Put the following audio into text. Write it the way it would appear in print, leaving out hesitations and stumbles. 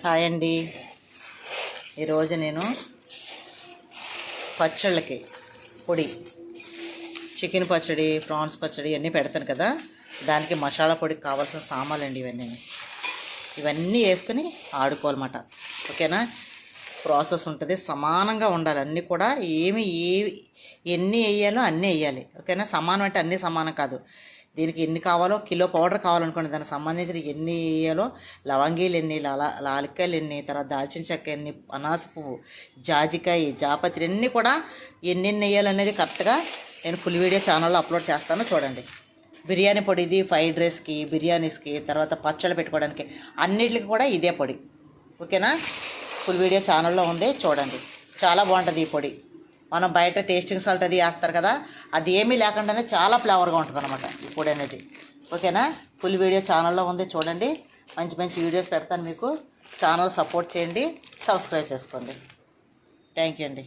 Hi అండి. ఈరోజు నేను పచ్చళ్ళకి పొడి చికెన్ పచ్చడి, ప్రాన్స్ పచ్చడి అన్నీ పెడతాను కదా, దానికి మసాలా పొడికి కావాల్సిన సామాన్లు అండి ఇవన్నీ వేసుకొని ఆడుకోవాలన్నమాట. ఓకేనా? ప్రాసెస్ ఉంటుంది, సమానంగా ఉండాలి. అన్నీ కూడా ఎన్ని వేయాలో అన్నీ వేయాలి. ఓకేనా? సమానం అంటే అన్నీ సమానం కాదు. దీనికి ఎన్ని కావాలో, కిలో పౌడర్ కావాలనుకోండి, దానికి సంబంధించిన ఎన్ని వేయాలో, లవంగీలు ఎన్ని, లాలిక్కాయలు ఎన్ని, తర్వాత దాల్చిన చెక్క ఎన్ని, అనాస పువ్వు, జాజికాయ, జాపత్రి అన్నీ కూడా ఎన్నెన్ని వేయాలనేది కరెక్ట్గా నేను ఫుల్ వీడియో ఛానల్లో అప్లోడ్ చేస్తాను, చూడండి. బిర్యానీ పొడి ఇది, ఫ్రైడ్ రైస్కి, బిర్యానీస్కి, తర్వాత పచ్చళ్ళు పెట్టుకోవడానికి అన్నిటికి కూడా ఇదే పొడి. ఓకేనా? ఫుల్ వీడియో ఛానల్లో ఉంది, చూడండి. చాలా బాగుంటుంది ఈ పొడి. మనం బయట టేస్టింగ్ సాల్ట్ అది వేస్తారు కదా, అది ఏమీ లేకుండానే చాలా ఫ్లేవర్గా ఉంటుంది అనమాట ఈ పొడి అనేది. ఓకేనా? ఫుల్ వీడియో ఛానల్లో ఉంది, చూడండి. మంచి మంచి వీడియోస్ పెడతాను మీకు. ఛానల్ సపోర్ట్ చేయండి, సబ్స్క్రైబ్ చేసుకోండి. థ్యాంక్ యూ అండి.